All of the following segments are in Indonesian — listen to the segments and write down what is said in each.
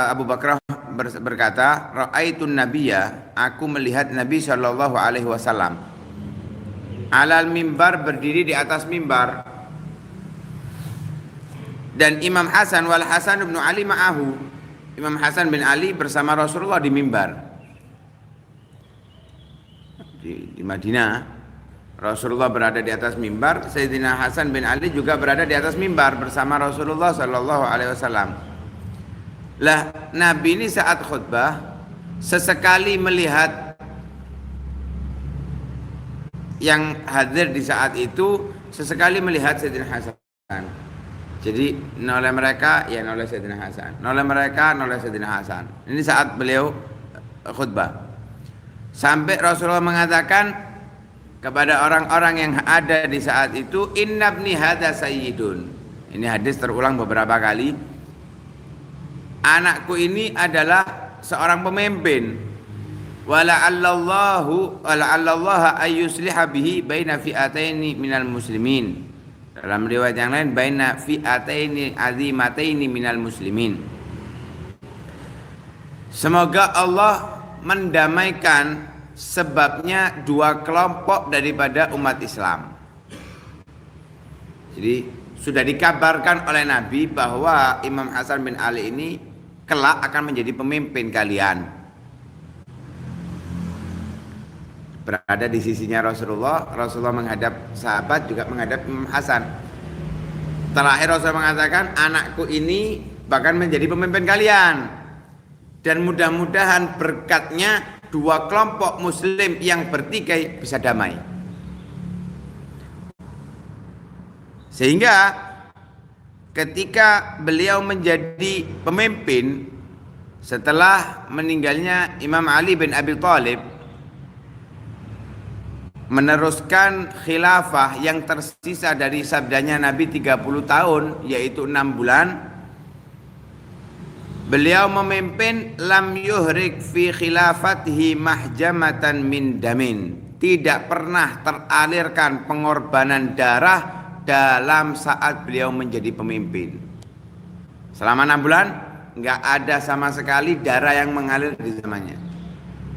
Abu Bakar berkata, "Ra'aitun nabiyya, aku melihat Nabi sallallahu alaihi wasallam alal mimbar, berdiri di atas mimbar, dan Imam Hasan wal Hasan bin Ali ma'ahu." Imam Hasan bin Ali bersama Rasulullah di mimbar di Madinah. Rasulullah berada di atas mimbar, Sayyidina Hasan bin Ali juga berada di atas mimbar bersama Rasulullah sallallahu alaihi wasallam. Lah, Nabi ini saat khutbah sesekali melihat yang hadir di saat itu, sesekali melihat Sayyidina Hasan. Jadi noleh mereka, ya noleh Sayyidina Hasan, noleh mereka, noleh Sayyidina Hasan. Ini saat beliau khutbah. Sampai Rasulullah mengatakan kepada orang-orang yang ada di saat itu, "Inna ibni hadza sayyidun." Ini hadis terulang beberapa kali. Anakku ini adalah seorang pemimpin. Wala'allallaha ayyusliha bihi baina fi'ataini minal muslimin. Dalam riwayat yang lain, baina fi'ataini azimataini minal muslimin. Semoga Allah mendamaikan sebabnya dua kelompok daripada umat Islam. Jadi sudah dikabarkan oleh Nabi bahwa Imam Hasan bin Ali ini kelak akan menjadi pemimpin kalian. Berada di sisinya Rasulullah, Rasulullah menghadap sahabat, juga menghadap Imam Hasan. Terakhir Rasulullah mengatakan, anakku ini bahkan menjadi pemimpin kalian. Dan mudah-mudahan berkatnya dua kelompok muslim yang bertikai bisa damai. Sehingga ketika beliau menjadi pemimpin setelah meninggalnya Imam Ali bin Abi Thalib, meneruskan khilafah yang tersisa dari sabdanya Nabi 30 tahun, yaitu 6 bulan, beliau memimpin lam yuhrik fi khilafatihi mahjamatan min damin. Tidak pernah teralirkan pengorbanan darah dalam saat beliau menjadi pemimpin. Selama 6 bulan enggak ada sama sekali darah yang mengalir di zamannya,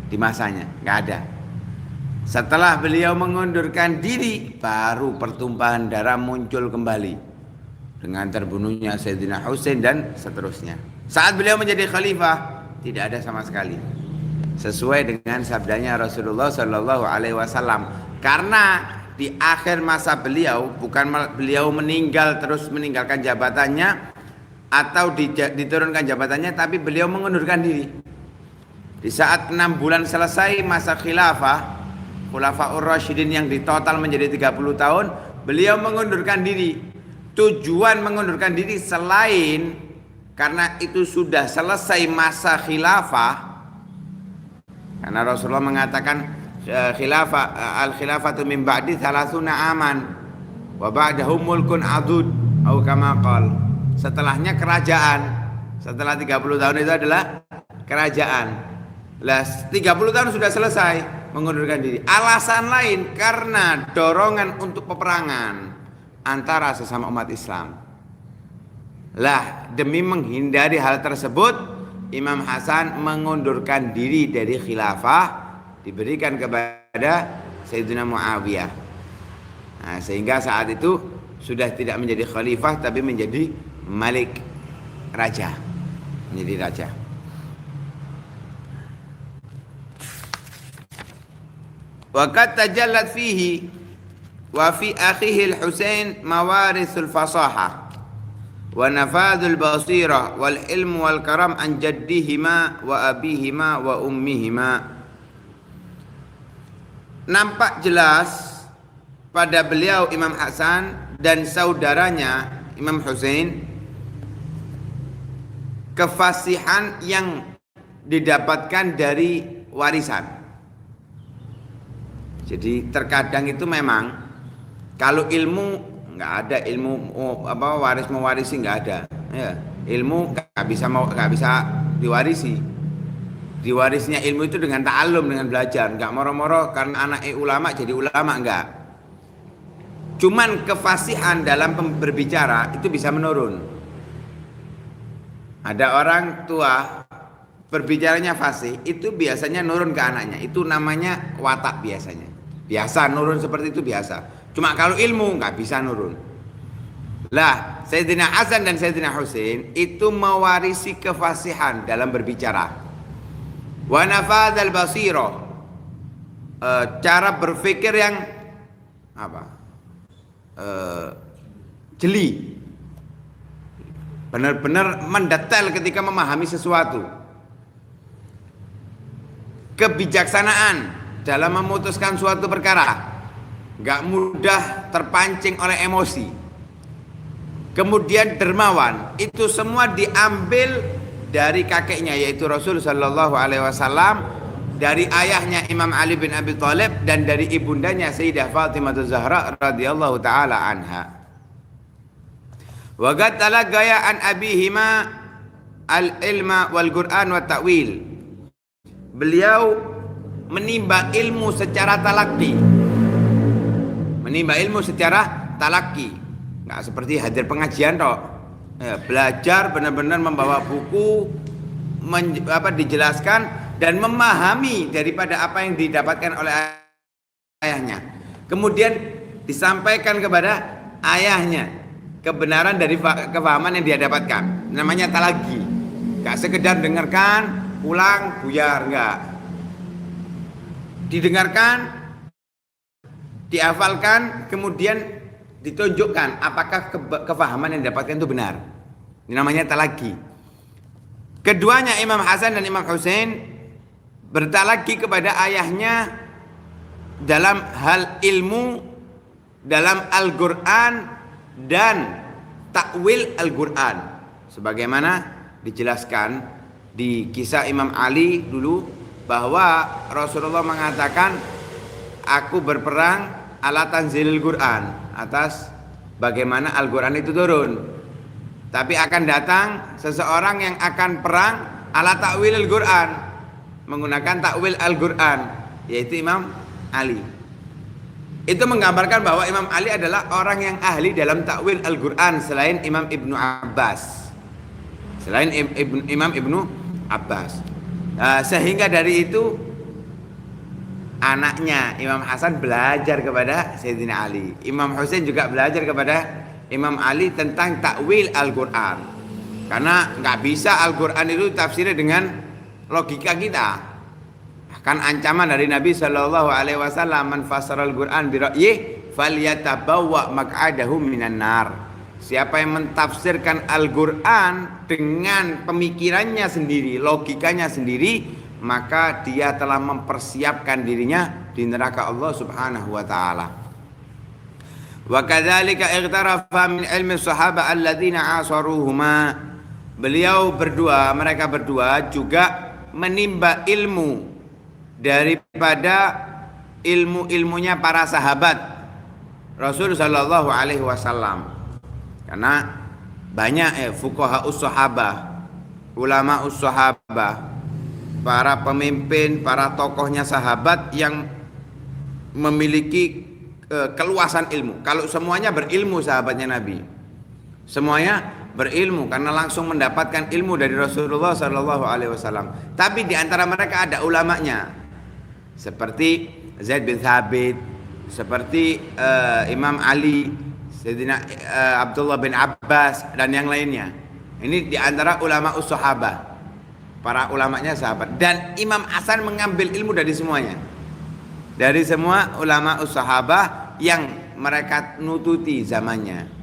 di masanya, enggak ada. Setelah beliau mengundurkan diri, baru pertumpahan darah muncul kembali dengan terbunuhnya Sayyidina Husain dan seterusnya. Saat beliau menjadi khalifah, tidak ada sama sekali. Sesuai dengan sabdanya Rasulullah Sallallahu Alaihi Wasallam. Karena di akhir masa beliau, bukan beliau meninggal terus meninggalkan jabatannya atau diturunkan jabatannya, tapi beliau mengundurkan diri. Di saat 6 bulan selesai masa khilafah, Khulafaur Rasyidin yang ditotal menjadi 30 tahun, beliau mengundurkan diri. Tujuan mengundurkan diri selain karena itu sudah selesai masa khilafah, karena Rasulullah mengatakan al-khilafatu min ba'di 30 aman wa ba'dahu mulkun adud atau kama qala. Setelahnya kerajaan. Setelah 30 tahun itu adalah kerajaan. Lah 30 tahun sudah selesai, mengundurkan diri. Alasan lain karena dorongan untuk peperangan antara sesama umat Islam. Lah, demi menghindari hal tersebut, Imam Hasan mengundurkan diri dari khilafah, diberikan kepada Sayyidina Muawiyah. Nah, sehingga saat itu sudah tidak menjadi khalifah tapi menjadi malik, raja. Menjadi raja. Wa qad tajallat fihi wa fi akhihi al-Husain mawarithul fasahah wa nafadhul basirah wal ilm wal karam an jaddihima wa abihima wa ummihima. Nampak jelas pada beliau Imam Hasan dan saudaranya Imam Husain kefasihan yang didapatkan dari warisan. Jadi terkadang itu memang kalau ilmu nggak ada, ilmu waris mewarisi nggak ada, ya, ilmu nggak bisa diwarisi. Diwarisnya ilmu itu dengan ta'allum, dengan belajar, nggak moro-moro karena anak ulama jadi ulama, nggak. Cuman kefasihan dalam berbicara itu bisa menurun. Ada orang tua berbicaranya fasih, itu biasanya nurun ke anaknya. Itu namanya watak biasanya. Biasa nurun seperti itu biasa. Cuma kalau ilmu nggak bisa nurun. Lah, Sayyidina Hasan dan Sayyidina Husain itu mewarisi kefasihan dalam berbicara. Wa nafadzal basira, cara berpikir yang apa? Jeli. Benar-benar mendetail ketika memahami sesuatu. Kebijaksanaan dalam memutuskan suatu perkara, nggak mudah terpancing oleh emosi. Kemudian dermawan, itu semua diambil dari kakeknya yaitu Rasul Shallallahu Alaihi Wasallam, dari ayahnya Imam Ali bin Abi Thalib, dan dari ibundanya Sayyidah Fatimah Zahra radhiyallahu taala anha. Wa qad talaqaya an abihima al-ilma wal Qur'an wa ta'wil. Beliau menimba ilmu secara talaki. Menimba ilmu secara talaki. Nggak seperti hadir pengajian toh. Ya, belajar benar-benar membawa buku, dijelaskan dan memahami daripada apa yang didapatkan oleh ayahnya. Kemudian disampaikan kepada ayahnya kebenaran dari kefahaman yang dia dapatkan. Namanya talaki. Nggak sekedar dengarkan, pulang, buyar, enggak. Didengarkan, dihafalkan, kemudian ditunjukkan apakah kefahaman yang didapatkan itu benar. Ini namanya talaki. Keduanya Imam Hasan dan Imam Husain bertalaki kepada ayahnya dalam hal ilmu, dalam Al-Quran dan takwil Al-Quran, sebagaimana dijelaskan di kisah Imam Ali dulu, bahwa Rasulullah mengatakan, aku berperang ala tanzilil Quran, atas bagaimana Al-Quran itu turun. Tapi akan datang seseorang yang akan perang ala takwil Al-Quran, menggunakan takwil Al-Quran, yaitu Imam Ali. Itu menggambarkan bahwa Imam Ali adalah orang yang ahli dalam takwil Al-Quran selain Imam Ibnu Abbas. Selain Imam Ibnu Abbas. Sehingga dari itu anaknya Imam Hasan belajar kepada Sayyidina Ali. Imam Husain juga belajar kepada Imam Ali tentang takwil Al-Quran. Karena nggak bisa Al-Quran itu tafsirnya dengan logika kita. Kan ancaman dari Nabi Shallallahu Alaihi Wasallam, man fassara Al-Quran bi ra'yih falyatabawwa maq'adahu minan nar. Siapa yang mentafsirkan Al-Quran dengan pemikirannya sendiri, logikanya sendiri, maka dia telah mempersiapkan dirinya di neraka Allah Subhanahu wa taala. Wa kadzalika ightarafa min ilmi sahabat alladzina asaruhuma. Mereka berdua juga menimba ilmu daripada ilmu-ilmunya para sahabat Rasul sallallahu alaihi wasallam. Karena banyak fuqaha us-sahabah, ulama us-sahabah, para pemimpin, para tokohnya sahabat yang memiliki keluasan ilmu. Kalau semuanya berilmu sahabatnya Nabi, semuanya berilmu karena langsung mendapatkan ilmu dari Rasulullah Sallallahu Alaihi Wasallam. Tapi di antara mereka ada ulamanya, seperti Zaid bin Thabit, seperti Imam Ali, Sayyidina Abdullah bin Abbas dan yang lainnya. Ini di antara ulama us-sahabah, para ulamanya sahabat. Dan Imam Hasan mengambil ilmu dari semuanya, dari semua ulama us-sahabah yang mereka nututi zamannya.